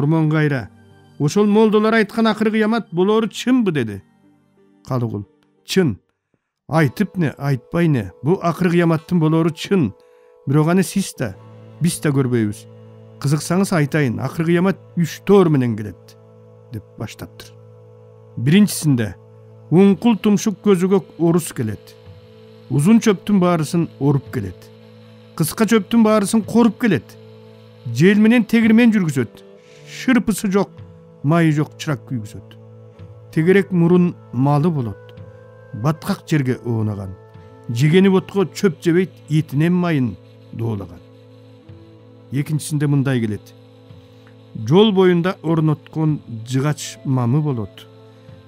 Ормон кайра. Ошол молдолор айткан акыркы кыямат болору чынбы dedi. Калыгул. Чын. Айтып не, айтпай не. Бу акыркы кыяматтын болору чын. Бирок аны сиз да, биз да көрбөйбүз. Кызыксаңыз айтайын, акыркы кыямат 3 тоор менен келет деп баштаптыр. Биринчисинде уңкул тумшук көзүгөк орус келет. Узун чөптүн баарысын оруп келет. Кыска чөптүн баарысын коруп келет. Жел менен тегирмен жүргүзөт. Шырпысы жок, майы жок чырак күйгүзөт. Тегерек мурун малы болот. Баткак жерге оонаган. Жегени ботко чөп жебейт, этинен майын доолаган. Экинчисинде мындай келет. Жол боюнда орноткон жыгач мамы болот.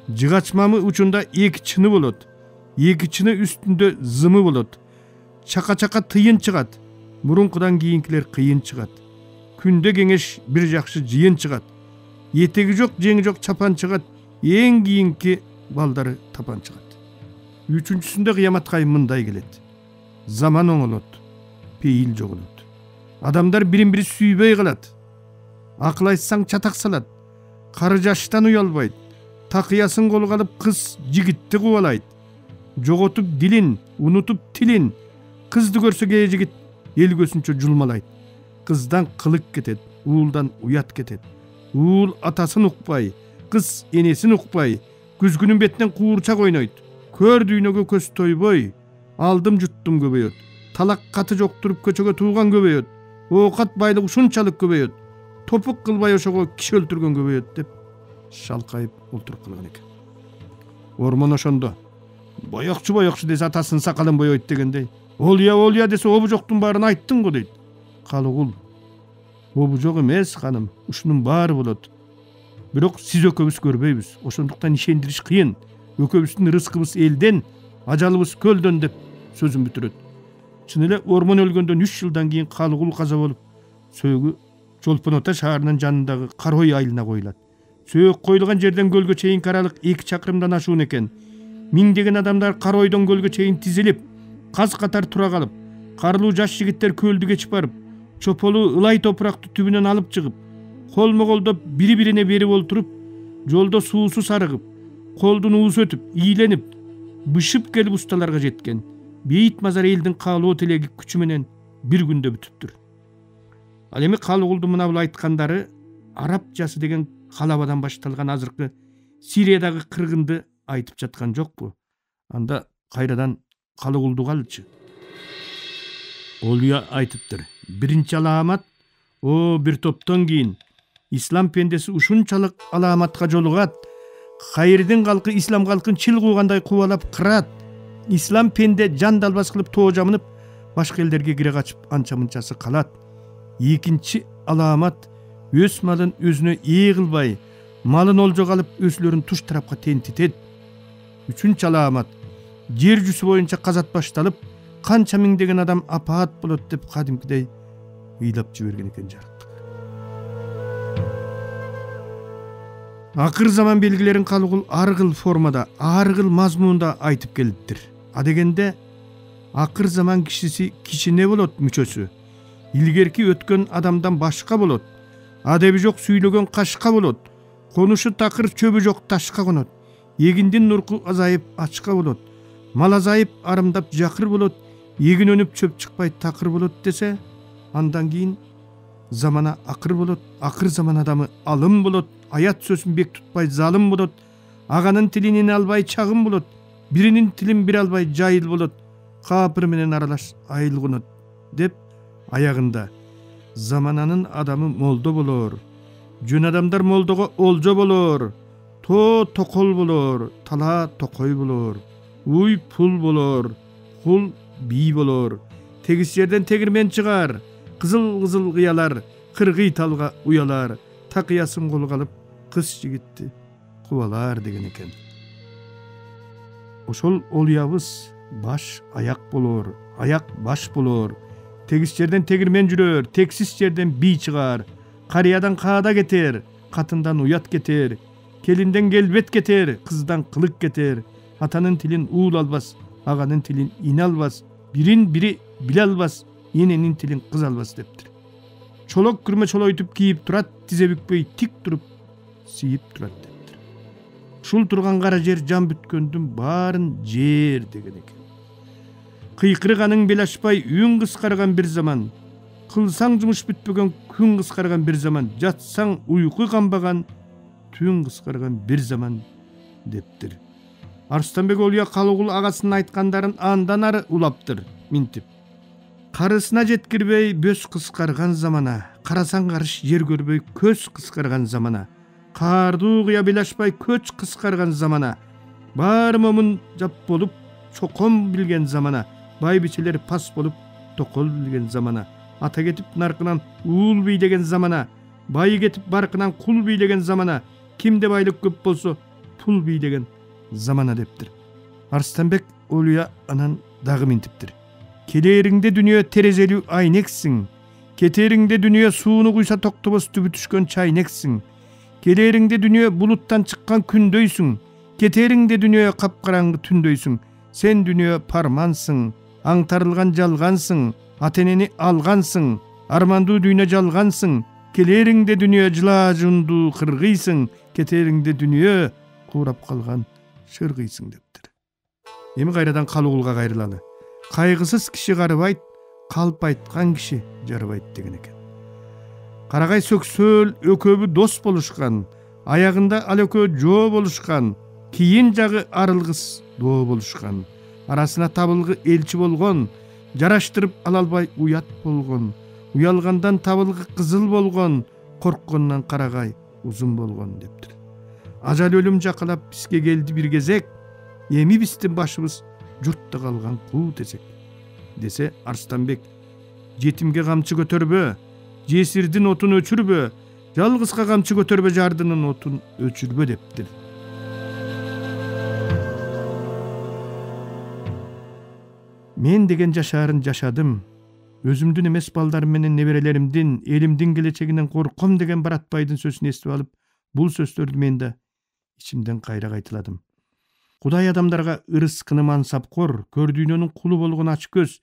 Жыгач мамы учунда эки чыны болот. Эки чыны үстүндө зымы болот. Чака-чака тыйын чыгат. Мурункудан кийинкилер кыйын чыгат. Күндө кеңеш бир жакшы жыйын чыгат. Этеги жок, жеңи жок чапан чыгат. Эң кийинки балдары тапан чыгат. Үчүнчүсүндө кыяматка мындай келет. Заман оңолот, пейил жоголот. Адамдар бирин-бири сүйбөй калат. Акыл айтсаң чатак салат. Кары жаштан уялбайт. Такыясын колго алып кыз жигитти кубалайт. Жоготуп дилин, унутуп тилин. Кызды көрсө кээ жигит эл көзүнчө жулмалайт. Кыздан кылык кетет, уулдан уят кетет. Уул атасын укпай, кыз энесин укпай, күзгүнүн бетинен куурчак ойнойт. Көр дүйнөгө көз тойбой, алдым жуттум көбөйөт. Талак каты жоктуруп көчөгө тууган көбөйөт. Оокат байлык ушунчалык көбөйөт. Топук кылбай ошого киши өлтүргөн көбөйөт деп шалкайып олтуруп калган экен. Ормон ошондо боёкчу десе атасынын сакалын боёйт дегендей. Олия десе обу жоктун баарын айттың го дейт. Калыгул. Обу жок эмес ханым, ушунун баары болот. Бирок сиз экөөбүз көрбөйбүз. Ошондуктан ишендириш кыйын. Экөөбүздүн рызкыбыз элден, ажалыбыз көлдөн деп сөзүн бүтүрөт. Чын эле Ормон өлгөндөн 3 жылдан кийин Калыгул каза болуп, сөөгү Чолпон Ата шаарынын жанындагы Карой айылына коюлат. Сөөк коюлган жерден көлгө чейинки аралык 2 чакырымдан ашуун экен. Миңдеген адамдар Каройдон көлгө чейин тизилип, каз катар тура калып, карлуу жаш жигиттер көлдү кечип барып, чополу ылай топуракты түбүнөн алып чыгып, колмо-колдоп бири-бирине берип олтуруп, жолдо суусу сарыгып, колдун уусу өтүп, ийленип, бышып келип усталарга жеткен. Бейит мазар элдин каалоо тилеги күчү менен бир күндө бүтүптүр. Ал эми Калыгулдун мына бул айткандары араб жасы деген калабадан башталган азыркы Сириядагы кыргынды айтып жаткан жокпу? Анда кайрадан Калыгулду калчы. Олия айтыптыр. Биринчи аламат, бир топтон кийин ислам пендеси ушунчалык аламатка жолугат, кайрдин калкы ислам калкын чил куугандай кубалап кырат. Ислам пенде жан далбас кылып тоо жамынып, башка элдерге кире качып анча-мынчасы калат. Экинчи аламат, өз малын өзүнө ээ кылбай, малын олжого алып өзүлөрүн туш тарапка тентитет. Үчүнчү аламат, жер жүзү боюнча казат башталып, канча миңдеген адам апаат болот деп кадимкидей ыйлап жиберген экен жарык. Акыр заман белгилерин Калыгул ар кыл формада, ар кыл мазмунда айтып келиптир. А дегенде акыр заман кишиси кичине болот мүчөсү. Илгерки өткөн адамдан башка болот. Адеби жок сүйлөгөн кашка болот. Конушу такыр чөбү жок ташка конот. Эгиндин нурку азайып ачка болот. Мал азайып арымдап жакыр болот. Эгин өнүп чөп чыкпай такыр болот десе, андан кийин замана акыр болот. Акыр заман адамы алым болот. Аят сөзүн бек тутпай залым болот. Аганын тилин албай чагым болот. Биринин тилин бир албай жайыл болот. Капыр менен аралаш айыл конот деп аягында замананын адамы молдо болор. Жөн адамдар молдого олжо болор. Токол болор. Тала токой болор. Уй пул болор. Кул бий болор. Тегис жерден тегирмен чыгар. Кызыл кыялар. Кыргый талга уялар. Такыясын колго алып кыз жигитти кубалар деген экен. Ошол олуябыз баш аяк болор. Аяк баш болор. Тегис жерден тегирмен жүрөр. Тексиз жерден бий чыгар. Карыядан каада кетер. Катындан уят кетер. Келинден келбет кетер. Кыздан кылык кетер. Атанын тилин уул албас. Аганын тилин ин албас. Бирин бири биле албас. Эненин тилин кыз албас дептир. Çolok kürme çoloytup kiyip turat, tize bükpey tik turup siyip turat deptir. Şul turgan kara jer can bütköndün barın jer degen eken. Kıykırıganın belaşpay üyün kıskargan bir zaman, kılsaң jumuş bütpögen gün kıskargan bir zaman, jatsaң uyku kambagan tün kıskargan bir zaman deptir. Arstanbek Oluya Kalugul agasının aytkandарын andan arı ulaptır mintip. Karısına jetkirбей böz kıskargan zamana, karasan karış yer görböy köz kıskargan zamana, karduğuya bilaşpay köç kıskargan zamana, bar momun jap bolup çokom bilgen zamana, bay biçileri pas bolup tokol bilgen zamana, ata getip narkınan uul biylegen zamana, bay getip barkınan kul biylegen zamana, kimde baylık köp bolso pul biylegen zamana deptir. Arstanbek Oluya anan dağı mintiptir. Keleğirinde dünya terezeli ayneksin. Keterinde dünya suunu kuysa toktobos tübü düşkön çayneksin. Keleğirinde dünya buluttan çıkkan kündöysün. Keterinde dünya kapkarangı tündöysün. Sen dünya parmansın. Аңтарылған жалғансың. Атенени алғансың. Арманду dünya жалғансың. Keleğirinde dünya жылажунду kırgıysın. Keterinde dünya kurap kalgan şırgıysın deptir. Emi gayradan Kalugulga gayrılalı. Kaygısız kişi garıbayt, kalp aytkan kişi jarıbayt degen eken. Karagay söksöl ököbü dos boluşkan, ayagında al ökö joo boluşkan, kiyin jagı arılgыс doo boluşkan, arasına tabılgı elçi bolgon, jaraştırıp alalbay uyat bolgon, uyalgandan tabılgı kızıl bolgon, korkkondan Karagay uzun bolgon deptir. Ajal ölüm jakalap biske geldi bir gezek, emi bistin başımız jurtta kalgan kuu desek. Dese Arstanbek, jetimge kamçı götörбө, jesirdin otun öçürbö, жалгызга камчы көтөрбө жардынын отун өчүрбө дептир. Мен деген жашаарын жашадым. Өзүмдүн эмес балдарым менен неберелеримдин, элимдин келечегинен корком деген Баратбайдын сөзүн эстип алып, бул сөздөрдү мен да ичимден кайра кайтыладым. Кудай адамдарга ырыскыны мансапкор, көрдүйнөнүн кулу болгон ач көз,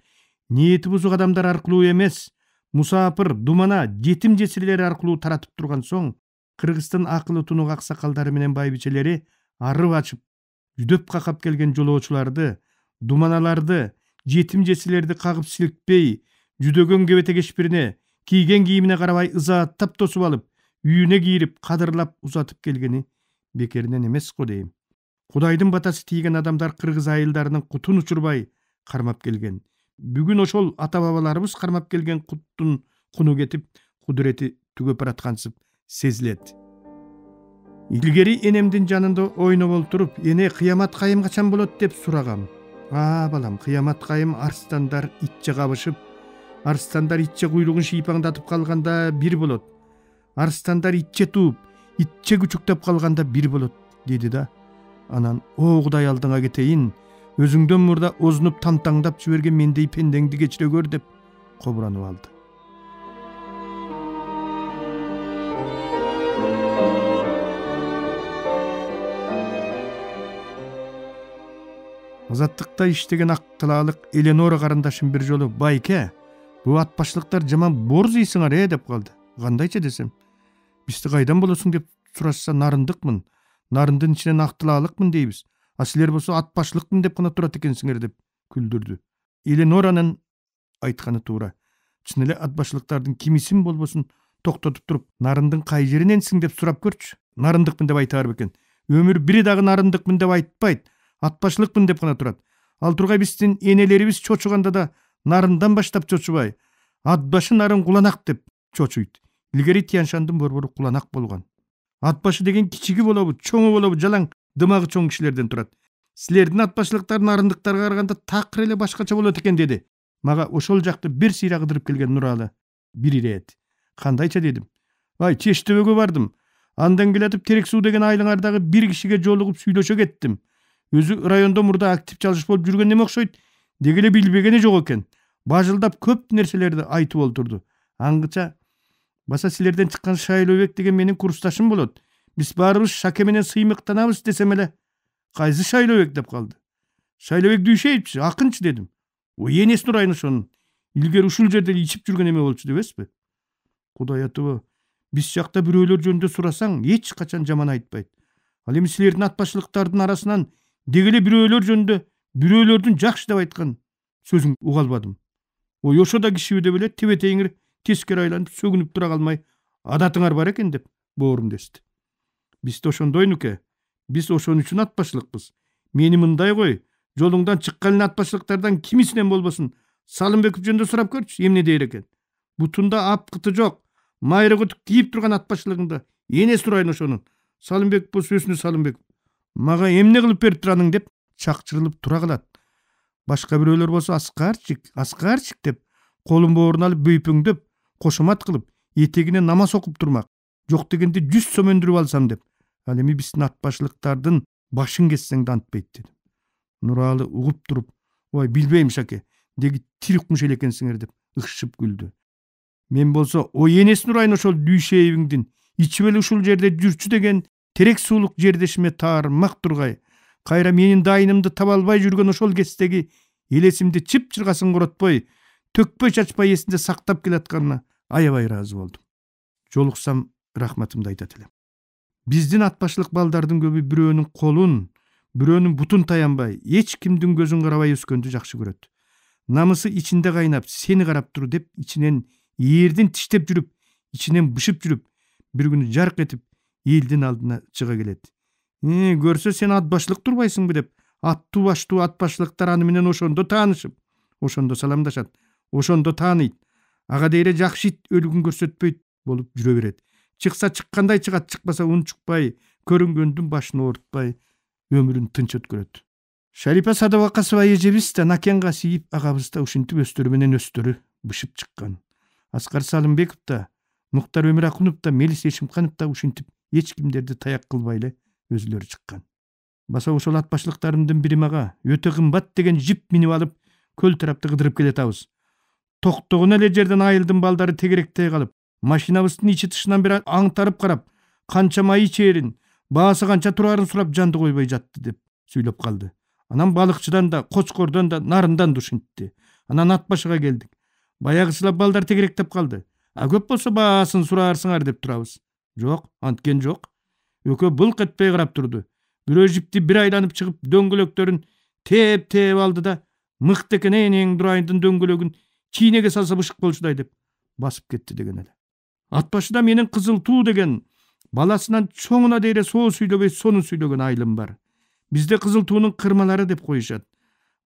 ниети бузук адамдар аркылуу эмес, мусапыр, думана, жетим жесирлери аркылуу таратып турган соң, Кыргызстан акылы тунук аксакалдары менен байбичелери арып ачып, жүдөп какап келген жолоочуларды, думаналарды, жетим жесирлерди кагып силкпей, жүдөгөн кебете кешпирине, кийген кийимине карабай ызааттап тосуп алып, үйүнө кийирип, кадырлап узатып келгени бекеринен эмес го дейм. Кудайдын батасы тийген адамдар кыргыз айылдарынын кутун учурбай кармап келген. Бүгүн ошол ата бабаларыбыз кармап келген куттун куну кетип, кудурети түгөп бараткансып сезилет. Илгери энемдин жанында ойноп олтуруп, эне кыямат кайым качан болот деп сурагам. Балам, кыямат кайым арстандар итче кабышып, арстандар итче куйлугун шийпаңдатып калганда бир болот. Арстандар итче тууп, итче күчүктөп калганда бир болот, деди да. Анан, о Кудай алдыңа кетейин, өзүңдөн мурда озунуп тамтаңдап жиберген мендей пендеңди кечире көр деп кобуранып алды. Азаттыкта иштеген актылаалык Эленора карындашым бир жолу, байке, бу атбашлыктар жаман борзыйсыңар деп калды. Кандайча десем, бизди кайдан болосуң деп сурашса, нарындыкмын. Нарындын ичинен актылаалыкмын дейбиз. Силер болсо атбашлыкмын деп гана турат экенсиңер деп күлдүрдү. Эленоранын айтканы туура. Чын эле атбашлыктардын кимисин болбосун токтотуп туруп, нарындын кай жериненсиң деп сурап көрчү. Нарындыкмын деп айтаар бекен. Өмүр бири дагы нарындыкмын деп айтпайт. Атбашлыкмын деп гана турат. Ал тургай биздин энелерибиз чочуганда да нарындан баштап чочубай, атбашы нарын куланак деп чочуйт. Илгери Тяншандын борбору куланак болгон. Атбашы деген кичиги болобу, чоңу болобу, жалаң дымагы чоң кишилерден турат. Силердин атбашлыктар нарындыктарга караганда такыр эле башкача болот экен деди. Мага ошол жакты бир сыйра кыдырып келген Нуралы бир ирет. Кандайча дедим. Чештөбөгө бардым. Андан келатып Терек суу деген айылыңардагы бир кишиге жолугуп сүйлөшө кеттим. Өзү райондо мурда актив чалыш болуп жүргөн неме окшойт. Деги эле билбегени жок экен. Бажылдап көп нерселерди айтып олтурду. Аңгыча баса силерден чыккан Шайлообек деген менин курсташым болот. Биз баарыбыз Шаке менен сыймыктанабыз десем эле, кайсы Шайлообек деп калды. Шайлообек Дүйшеевичи, акынчы дедим. Энесин урайын ошонун. Илгери ушул жерде ичип жүргөн эме болчу дебеспи? Кудай атыбы, биз жакта бирөөлөр жөнүндө сурасаң, эч качан жаман айтпайт. Ал эми силердин атбашчылыктардын арасынан дегеле бирөөлөр жөнүндө бирөөлөрдүн жакшы деп айткан сөзүң уга албадым. Ой, ошо да кишиби деп эле тебетеңир тескери айланып сөгүнүп тура калмай, адатыңар бар экен деп боорум дести. Биз да ошондой нуке. Биз ошон үчүн атбашчылыкпыз. Мени мындай кой, жолуңдан чыккан атбашчылыктардан кимисинен болбосун Салымбеков жөнүндө сурап көрчү, эмне дейр экен. Бутунда апкыты жок, майрыгы кийип турган атбашчылыгыңды эне сурайын ошонун. Салымбеков болсо өзүнө Салымбеков. Мага эмне кылып берип тураның деп чакчырылып тура калат. Башка бирөөлөр болсо аскарчик деп колун бооруна алып бөйпөңдөп, кошомат кылып, этегине намаз окуп турмак. Жок дегенде 100 сом өндүрүп алсам деп. Ал эми биздин атбашчылыктардын башын кессең да антпайт дедим. Нуралы угуп туруп, ой, билбейм Шаке, деги тирик кумуш эле экенсиңер деп ышшып күлдү. Мен болсо, ой энесин урайын ошол дүйшөйүңдүн ичип эле ушул жерде жүрчү деген терек суулук жердешиме таармак тургай. Кайра менин дайынымды таба албай жүргөн ошол кездеги элесимди чып-чыргасын коротпой, төкпөй чачпай эсинде сактап келатканына аябай ыраазы болдум. Жолуксам рахматымды айтат элем. Биздин атбашчылык балдардын көбү бирөөнүн колун, бирөөнүн бутун таянбай, эч кимдин көзүн карабай өскөндү жакшы көрөт. Намысы ичинде кайнап, сени карап тур деп ичинен эрдин тиштеп жүрүп, ичинен бышып жүрүп, бир күнү жарк этип элдин алдына чыга келет. Көрсө сен атбашчылык турбайсыңбы деп, аттуу баштуу атбашчылыктар аны менен ошондо таанышып, ошондо саламдашат, ошондо тааныйт. Ага дейре жакшы ит өлүгүн көрсөтпөйт болуп жүрө берет. Чыкса чыккандай чыгат, чыкпаса унчукпай, көрүнгөндүн башын оорутпай, өмүрүн тынч өткөрөт. Шарипа Садыбакасова эжебиз да Накен Касиев агабыз да ушинтип өстөрү менен өстөрү бышып чыккан. Аскар Салымбеков да, Муктар Өмүракунов да, Мелис Эшимканов да ушинтип эч кимдерди таяк кылбай эле өзүлөрү чыккан. Баса ошол атбашчылыктарымдын бири мага өтө кымбат деген жип минип алып, көл тарапты кыдырып келатабыз. Токтогон эле жерден айылдын балдары тегеректей калып, машинабыздын ичи тышынан бери аңтарып карап, канча май ичээрин, баасы канча турарын сурап жанды койбой жатты деп сүйлөп калды. Анан балыкчыдан да, кочкордон да, нарындан да ушинтти. Анан атбашыга келдик. Баягысылап балдар тегеректеп калды. Көп болсо баасын сураарсыңар деп турабыз. Жок, анткен жок. Өкө былк этпей карап турду. Бирөө жипти бир айланып чыгып, дөңгөлөктөрүн теп алды да, мыкты экен эң дурайындын дөңгөлөгүн чийнеге салса бышык болчудай деп басып кетти деген эле. Атбашыда менин Кызыл Туу деген баласынан чоңуна дейре соо сүйлөбөй сону сүйлөгөн айылым бар. Бизде Кызыл Туунун кырмалары деп коюшат.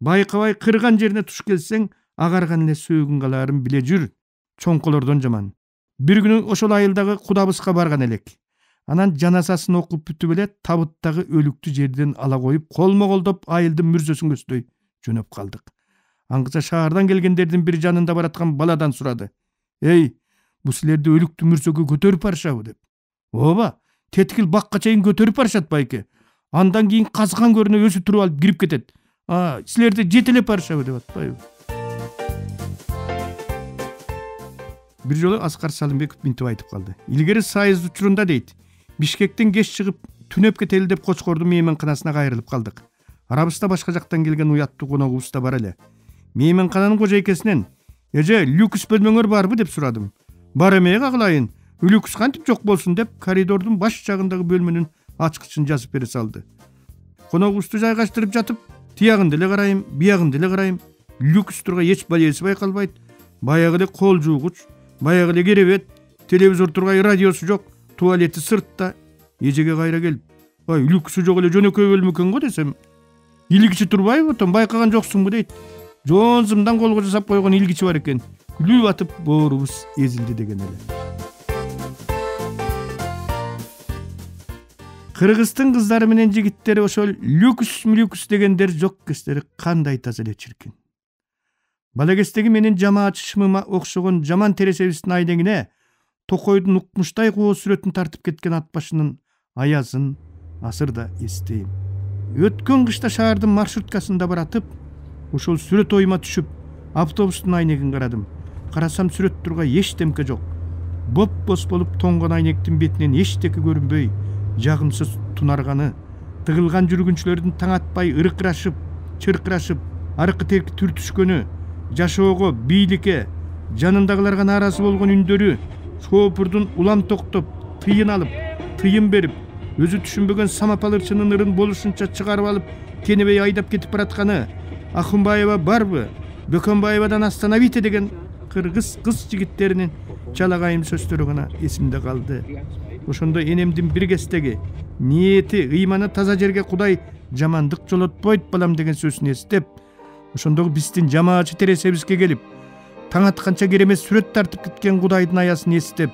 Байкабай кырган жерине туш келсең, агарган эле сөөгүн калаарын биле жүр. Чоңколордон жаман. Бир күнү ошол айылдагы кудабызга барган элек. Анан жаназасын окуп бүтүп эле табыттагы өлүктү жерден ала коюп, колмо-колдоп айылдын мүрзөсүн көздөй жөнөп калдык. Аңгыча шаардан келгендердин бир жанында бараткан баладан сурады. Эй, бу силерди өлүктү мүрзөгө көтөрүп барышабы деп. Ооба, теткил бакка чейин көтөрүп барышат байке. Андан кийин казган көрүнө өзү туруп алып кирип кетет. Силерди жетелеп барышабы деп атпайбы? Бир жолу Аскар Салымбеков минтип айтып калды. Илгери сайыз учурунда дейт, Бишкектен кеч чыгып, түнөп кетели деп Кочкордун мейманканасына кайрылып калдык. Арабызда башка жактан келген уяттуу коногубуз да бар эле. Мейманкананын кожойкесинен, "Эже, люкс бөлмөңөр барбы?" деп сурадым. "Бар эмек агылайын, люкс кантип жок болсун" деп коридордун баш жагындагы бөлмөнүн ачкычын жазып бере салды. Коногубузду жайгаштырып жатып, тиягын деле карайм, биягын деле карайм. Люкс турга эч балеси байкалбайт. Баягы эле кол жуугуч, баягы эле керебет, телевизор тургай, радиосу жок, туалети сыртта. Эжеге кайра келип, "Ой, люксу жок эле жөнөкөй бөлмө экен го" десем, "Илгичи турбайбы отон, байкаган жоксуңбу" дейт. Жоонзумдан колго жасап койгон илгичи бар экен. Күлүп атып боорубуз эзилди деген эле. Кыргыздын кыздары менен жигиттери ошол люкс дегендер жок кездери кандай таза эле чиркин. Бала кездеги менин жамаат шымыма окшогон жаман тересебиздин айнегине Токойдун укмуштай коо сүрөтүн тартып кеткен атбашынын аязын азырда эстейм. Өткөн кышта шаардын маршруткасында баратып, ошол сүрөт оюма түшүп, автобустун айнегин карадым. Карасам сүрөт тургай эчтемке жок. Боп-боз болуп тоңгон айнектин бетинен эчтеке көрүнбөй, жагымсыз тунарганы, тыгылган жүргүнчүлөрдүн таң атпай ыркырашып, чыркырашып, аркы терки түртүшкөнү, жашоого, бийликке, жанындагыларга нааразы болгон үндөрү, Шоопурдун улам токтоп, тыйын алып, тыйын берип, өзү түшүнбөгөн самапалырчынын ырын болушунча чыгарып алып, кенебей айдап кетип баратканы Акунбаева барбы? Бөкөнбаевадан остановите деген кыргыз кыз жигиттеринин жалагайым сөздөрү гана эсимде калды. Ошондо энемдин бир кездеги ниети ыйманы таза жерге Кудай жамандык жолотпойт балам деген сөзүн эстеп, ошондогу биздин жамаачы тересебизге келип, таң атканча керемет сүрөт тартып кеткен Кудайдын аясын эстеп,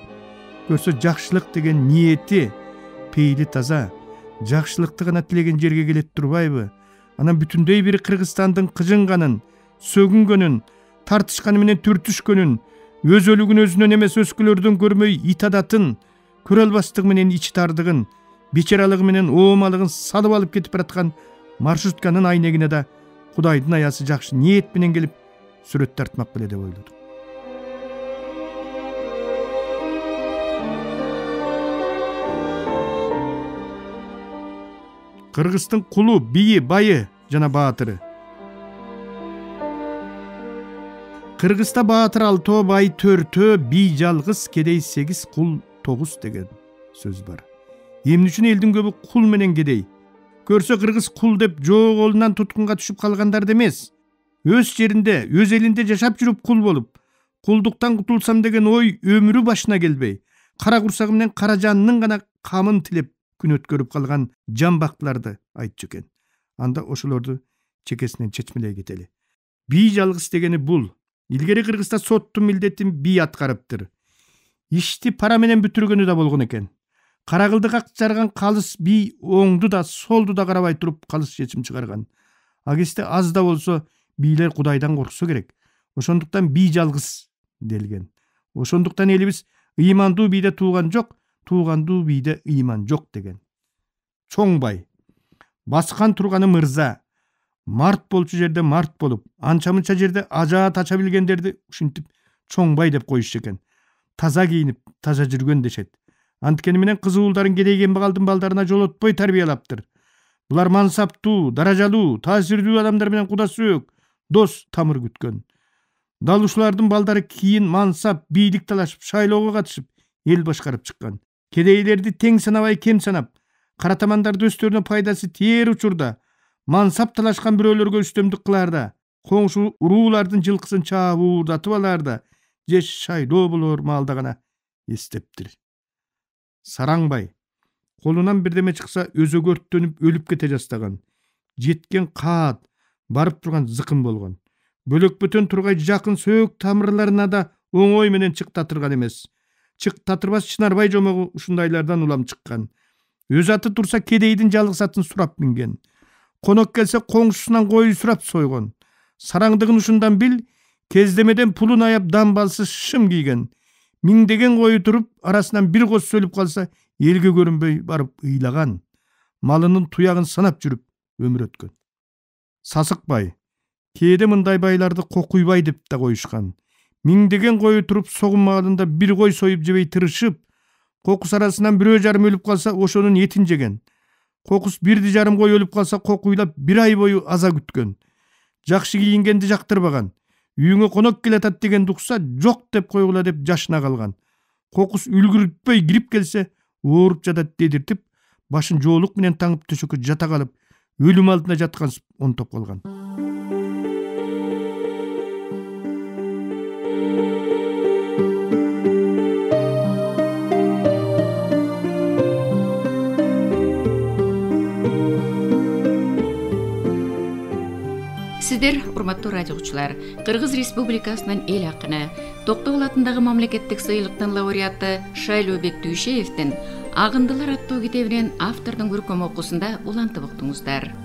көрсө жакшылык деген ниети пейили таза, жакшылыкты гана тилеген жерге келет турбайбы? Анан бүтүндөй бир Кыргызстандын кыжынганын, сөгүнгөнүн, тартышканы менен түртүшкөнүн, өз өлүгүн өзүнөн эмес өзгөлөрдөн көрмөй итадатын, көрө албастыгы менен ичи тардыгын, бечаралыгы менен оомалыгын салып алып кетип бараткан маршрутканын айнегине да Кудайдын аясы жакшы ниет менен келип сүрөт тартмак беле деп ойлодум. Кыргыздын кулу, бийи, байы жана баатыры. Кыргызда баатыр 6, бай 4, бий жалгыз, кедей 8, кул 9 деген сөз бар. Эмне үчүн элдин көбү кул менен кедей? Көрсө кыргыз кул деп жоо колунан туткунга түшүп калгандар эмес. Өз жеринде, өз элинде жашап жүрүп кул болуп, кулдуктан кутулсам деген ой өмүрү башына келбей, кара курсагы менен кара жанынын гана камын тилеп күн өткөрүп калган жамбактыларды айтчу экен. Анда ошолорду чекесинен чечмелей кетели. Бий жалгыз дегени бул. Илгери Кыргызда соттун милдетин бий аткарыптыр. Ишти пара менен бүтүргөнү да болгон экен. Карагылды какчарган калыс бий оңду да солду да карабай туруп калыс чечим чыгарган. А кезде аз да болсо бийлер Кудайдан корксо керек. Ошондуктан бий жалгыз делген. Ошондуктан элибиз ыймандуу бийде тууган жок, туугандуу бийде ыйман жок деген. Чоң бай. Баскан турганы мырза. Март болчу жерде март болуп, анча-мынча жерде ажаа тача билгендерди ушинтип чоң бай деп коюшчу экен. Таза кийинип, таза жүргөн дешет. Анткени менен кыз уулдарын кедейген балдын балдарына жолотпой тарбиялаптыр. Булар мансаптуу, даражалуу, таасирдүү адамдар менен куда сөөк, дос, тамыр күткөн. Дал ушулардын балдары кийин мансап, бийлик талашып, шайлоого катышып, эл башкарып чыккан. Кедейлерди тең санабай кем санап, каратамандарды өздөрүнө пайдасы тээр учурда мансап талашкан бирөөлөргө үстөмдүк кылаарда, коңшу уруулардын жылкысын чаабуудатып алаарда, же шайлоо болор маалда гана эстептир. Сараңбай колунан бирдеме чыкса өзөгө өрттөнүп өлүп кете жастаган. Жеткен каат, барып турган зыкын болгон. Бөлөкпөтөн тургай жакын сөөк тамырларына да оңой менен чыктатырган эмес. Чыктатырбас Чынарбай жомогу ушундайлардан улам чыккан. Өз аты турса кедейдин жалгыз атын сурап минген. Конок келсе коңшусунан кой сурап сойгон. Сараңдыгын ушундан бил, кездемеден пулун аяп дамбалсыз шым кийген. Миңдеген кою туруп, арасынан бир коз өлүп калса, элге көрүнбөй барып ыйлаган. Малынын туягын санап жүрүп өмүр өткөн. Сасыкбай. Кээде мындай байларды кокуйбай деп да коюшкан. Миңдеген кою туруп согум маалында бир кой союп жебей тырышып, кокус арасынан бирөө жарым өлүп калса, ошонун этин жеген. Кокус 1,5 кой өлүп калса, кокуйлап 1 ай бою аза күткөн. Жакшы кийингенди жактырбаган. Үйүңө конок келатат деген дукса, жок деп койгула деп жашына калган. Кокус үлгүрүтпөй кирип келсе, ооруп жатат дедиртип, башын жоолук менен таңып төшөккө жата калып, өлүм алдында жаткан онтоп калган. Сиздер, урматтуу радио угуучулар, Кыргыз Республикасынын эл акыны, Токтогул атындагы мамлекеттик сыйлыктын лауреаты Шайлообек Дүйшеевдин Агындылар аттуу китебинен автордун көркөм окуусунда улантып уктуңуздар.